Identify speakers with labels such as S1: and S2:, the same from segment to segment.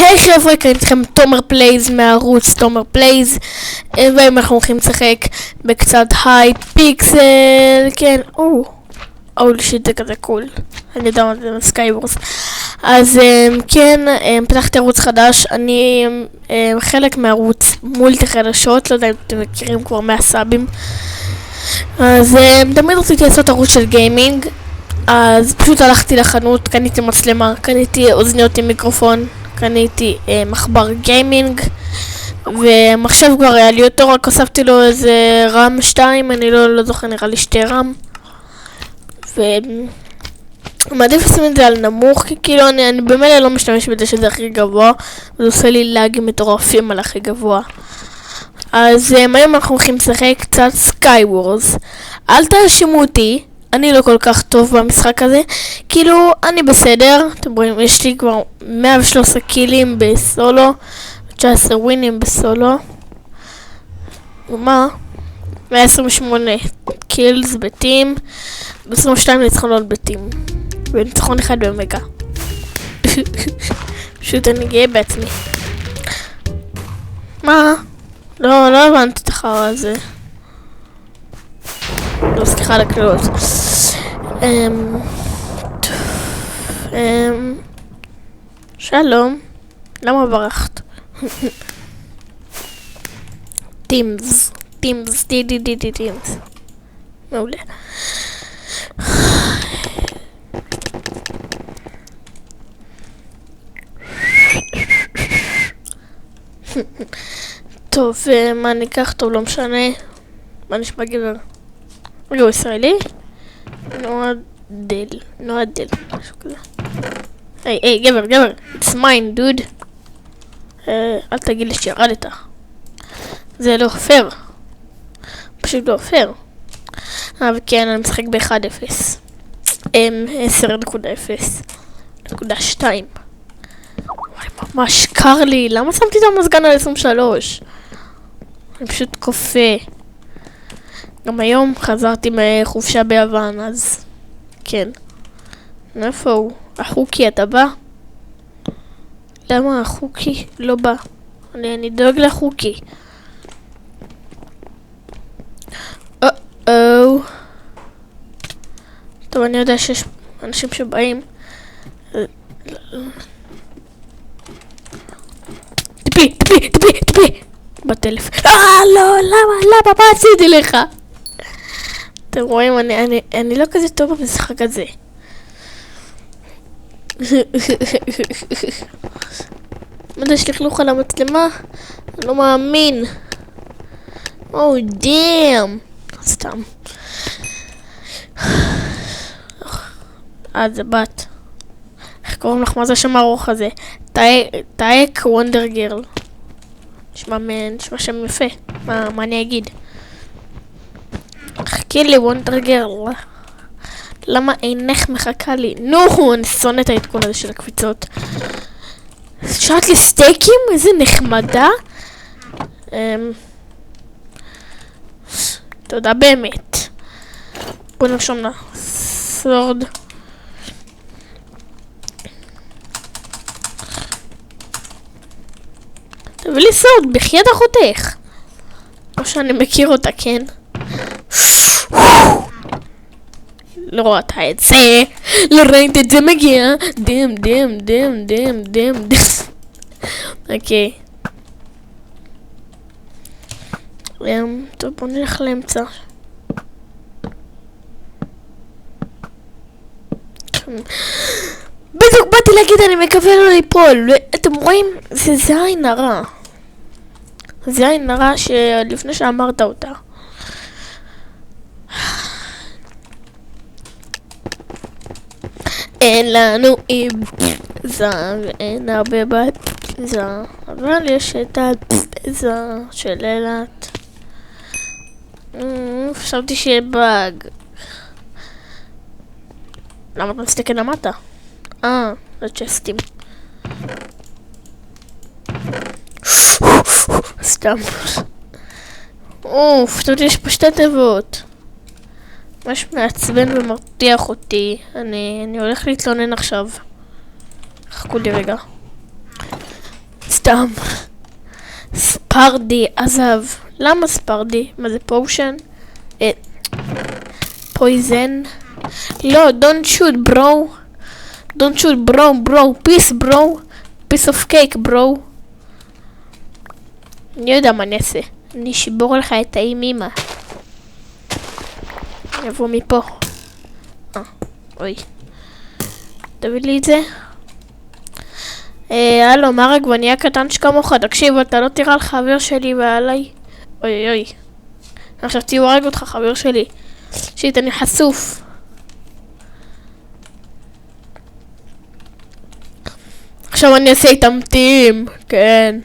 S1: היי חבר'ה, כאן איתכם תומר פלייז מערוץ תומר פלייז, והיום אנחנו הולכים לשחק בקצת היי פיקסל. כן, שיט, זה כזה קול. אני יודע מה זה סקייוורס. אז כן, פתחתי ערוץ חדש. אני חלק מערוץ מולטי חדשות, לא יודע אם אתם מכירים כבר 100 סאבים. אז תמיד רציתי לעשות ערוץ של גיימינג, אז פשוט הלכתי לחנות, קניתי מצלמה, קניתי אוזניות עם מיקרופון, קניתי מחבר גיימינג, ומחשב כבר היה לי אותו, רק הוספתי לו איזה רם 2, אני לא זוכר, נראה לי 2 רם, ומעדיף לשים את זה על נמוך, כי כאילו אני במילא לא משתמש בזה שזה הכי גבוה, וזה עושה לי לאגים מטורפים על הכי גבוה. אז היום אנחנו הולכים לשחק קצת סקייוורס. אל תאשימו אותי, אני לא כל כך טוב במשחק הזה, כאילו אני בסדר, אתם רואים, יש לי כבר 113 קילים בסולו, 19 ווינים בסולו, ומה? 128 קילס בטים, ב-22 ניצחונות בטים, וניצחון אחד במגה. פשוט אני גאה בעצמי. מה? לא הבנתי את החרא הזה. לא, סליחה על הקללות. שלום. למה ברחת? טימס. טימס. מעולה. טוב, מה ניקח? טוב, לא משנה. מה נשמע גבר? רגע, הוא ישראלי? נועדל, משהו כזה. היי, גבר, it's mine, dude. אל תגיד לי שירדת. זה לא פייר. פשוט לא פייר. וכן, אני משחק ב-1-0. 10.0.2. ממש קר לי. למה שמתי את המזגן על 23? אני פשוט קופה. גם היום חזרתי מחופשה ביוון, אז כן. איפה הוא? החוקי, אתה בא? למה החוקי לא בא? אני דואג לחוקי. טוב, אני יודע שיש אנשים שבאים. טיפי בטלפון. לא, למה, מה עשיתי לך? אתם רואים, אני לא כזה טוב במשחק הזה. מה יש לכלוך על המצלמה? אני לא מאמין. דאם. סתם. זה בת. איך קוראים לך? מה זה שם הארוך הזה? טייק וונדר גירל. נשמע שם יפה. מה אני אגיד? חכי לי וונדר גירל. למה אינך מחכה לי? נו, אני שונא את העדכון הזה של הקפיצות. שאלת לי סטייקים? איזה נחמדה. תודה באמת. בוא נרשום לה. סורד. תביא לי סורד, בחייאת אחותך. או שאני מכיר אותה, כן? לא ראתה את זה, לא ראית את זה מגיע. דם. אוקיי. טוב, בוא נלך לאמצע. בדיוק באתי להגיד, אני מקווה לא ליפול. אתם רואים? זה עין הרע. זה עין הרע שלפני שאמרת אותה. אין לנו איזה ואין הרבה בזה, אבל יש את זה של אילת. חשבתי שיהיה באג. למה אתה מסתכל למטה? זה צ'סטים. סתם. חשבתי יש פה 2 תיבות. ממש מעצבן ומרתיח אותי. אני הולך להתלונן עכשיו. חכו לי רגע. סתם. ספרדי, עזב. למה ספרדי? מה זה פושן? פויזן? לא, don't shoot bro. Don't shoot bro. Peace bro. Piece of cake bro. אני יודע מה אני אעשה. אני אשבור לך את האימימה. אני אבוא מפה. אוי. תביא לי את זה. הלו, מה רגבניה קטן שכמוך? תקשיב, אתה לא תראה על חבר שלי ועליי. אוי. עכשיו תהיו הרג אותך, חבר שלי. שיט, אני חשוף. עכשיו אני אעשה איתם טים. כן.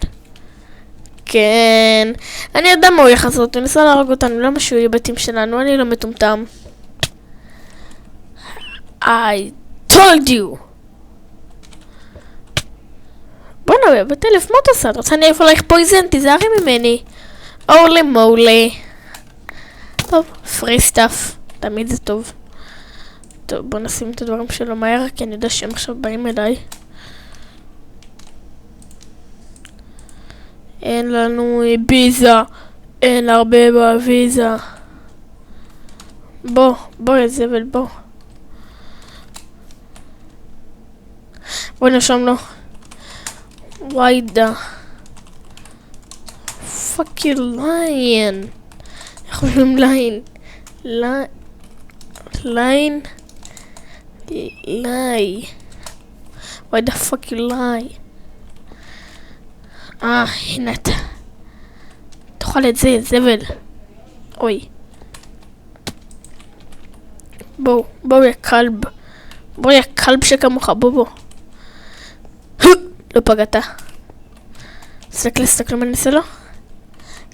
S1: אני יודע מה הוא הולך לעשות. הוא ניסה להרג אותנו. למה שהוא יהיה בתים שלנו? אני לא מטומטם. I told you. בוא נביא בטלף, מה אתה עושה? אתה רוצה אני איפה עלייך פויזן? תיזהרי ממני. אולי מולי. טוב, פרי סטאפ. תמיד זה טוב. טוב, בוא נשים את הדברים שלו מהר, כי אני יודע שהם עכשיו באים אליי. אין לנו ביזה. אין הרבה בביזה. בוא יא זבל, בוא. בוא נרשום לו. Why the fuck you lying? איך אומרים ליין? ליין? lie. Why the fuck you lie? הנה אתה. תאכל את זה, זבל. אוי. בוא יא כלב. בוא יא כלב שכמוך, בוא. לא פגעת. סתכל מה אני אעשה לו?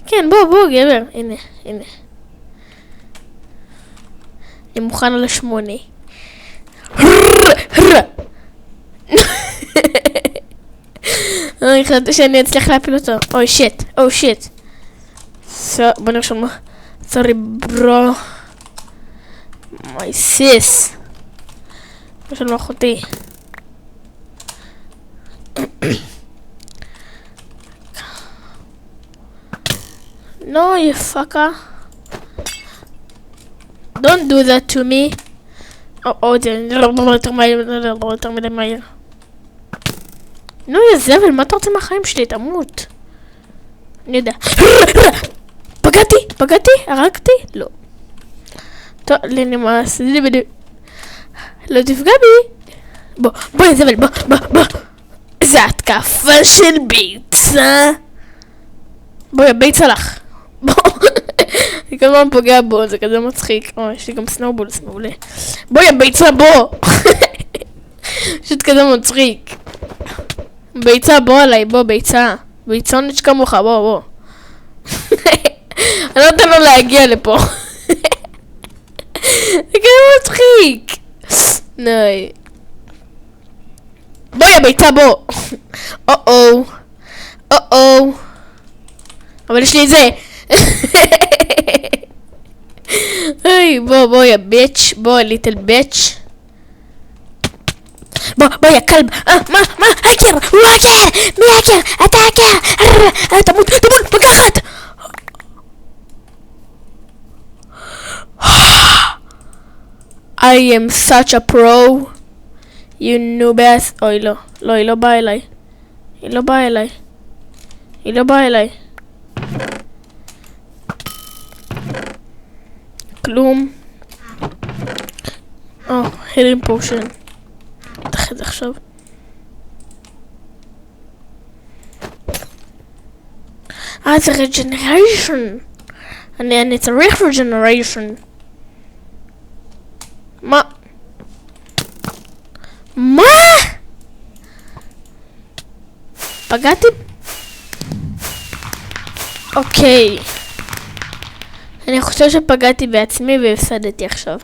S1: כן, בוא, גבר. הנה. אני מוכן על 8. חשבתי שאני אצליח להפיל אותו. אוי שיט. בוא נרשום. סורי ברו. מי סיס. יש לנו אחותי. No, you fucker. Don't do that to me. זה יותר מדי מהיר. נו, יא זבל, מה אתה רוצה מהחיים שלי? תמות. אני יודע. פגעתי? הרגתי? לא. טוב, לנמאס. לא תפגע בי. בוא, יא זבל, בוא. זה התקפה של ביצה. בוא, יא ביצה לך. בוא. אני כל הזמן פוגע בו, זה כזה מצחיק. יש לי גם סנובולס מעולה. בוא, יא ביצה, בוא. פשוט כזה מצחיק. ביצה, בוא עליי, בוא, ביצה. ביצונת שכמוך, בוא. אני לא נותן לו להגיע לפה. זה כזה מצחיק. נאי. בוא יא ביצה, בוא. או. אבל יש לי את זה. היי, בוא יא ביץ', בוא ליטל ביץ'. בוא יא כלב. מה? האקר! הוא האקר! מי האקר? אתה האקר! תמות, פגחת! I am such a pro. You know best. אוי לא, היא לא באה אליי. כלום. healing potion. תח את זה עכשיו. זה regeneration. אני צריך regeneration. מה? פגעתי? אוקיי. אני חושב שפגעתי בעצמי והפסדתי עכשיו.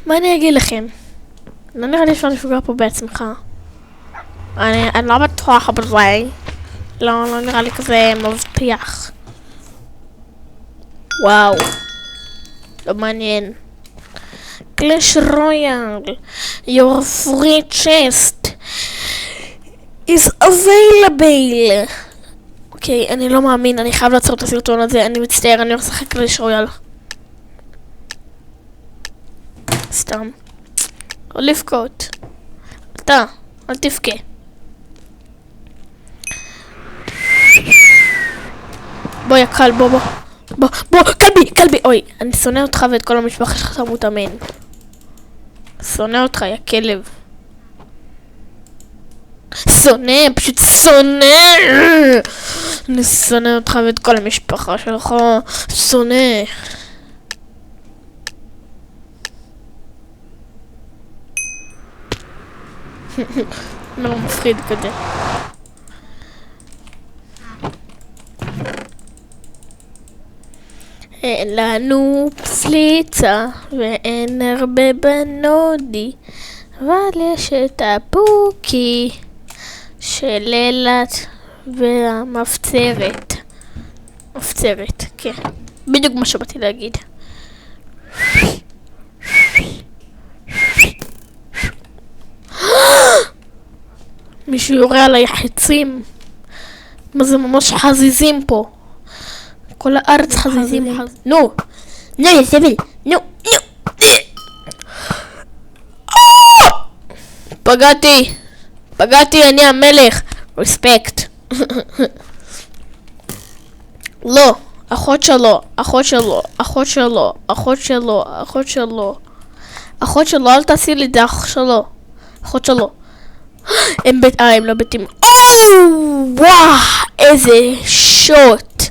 S1: מה אני אגיד לכם? לא נראה לי אפשר לפגוע פה בעצמך. אני לא בטוח בזה. לא נראה לי כזה מבטיח. וואו. לא מעניין. Clash Royale. Your free chest is available. אוקיי, אני לא מאמין, אני חייב לעצור את הסרטון הזה, אני מצטער, אני הולך לשחק קלאש רויאל. סתם. או לבכות. אתה, אל תבכה. בוא יקל, בוא, כלבי, אוי, אני שונא אותך ואת כל המשפחה שלך תמות אמן. שונא אותך, יא כלב. פשוט שונא. אני שונא אותך ואת כל המשפחה שלך, שונא. לא מפחיד כזה. אין לנו פסליצה ואין הרבה בנודי, אבל יש את הפוקי של אילת והמפצרת. מפצרת, כן. בדיוק מה שבאתי להגיד. מישהו יורה עליי חצים. מה זה ממש חזיזים פה. כל הארץ חזיזים. נו, יא סבל. נו. פגעתי, אני המלך. רספקט. לא, אחות שלו, אל תעשי לי את זה, אחות שלו. הם לא בתים. וואו, איזה שוט.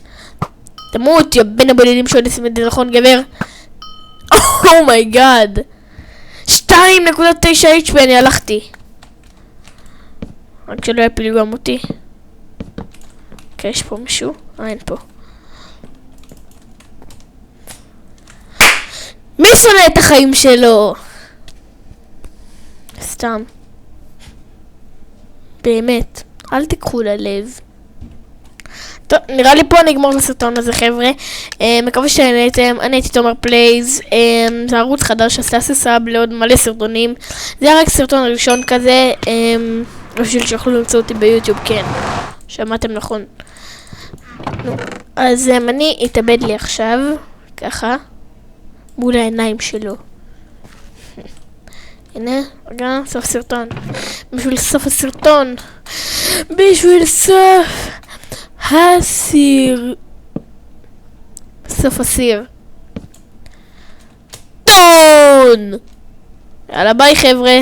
S1: תמות, יא בן הבודדים שעושים את זה, נכון גבר? אומייגאד. 2.9 HP, אני הלכתי. רק שלא יפילו גם אותי. אוקיי, יש פה מישהו? אין פה. מי שונא את החיים שלו? סתם. באמת, אל תיקחו ללב. טוב, נראה לי פה נגמור את הסרטון הזה, חבר'ה. מקווה שנהנתם. אני הייתי תומר פלייז. זה ערוץ חדש שעשה סאב לעוד מלא סרטונים. זה היה רק סרטון ראשון כזה, בשביל שיוכלו למצוא אותי ביוטיוב, כן. שמעתם נכון. אז אני אתאבד לי עכשיו, ככה, מול העיניים שלו. הנה, רגע, סוף סרטון. בשביל סוף הסרטון. סוף הסיר. דון! יאללה ביי חבר'ה.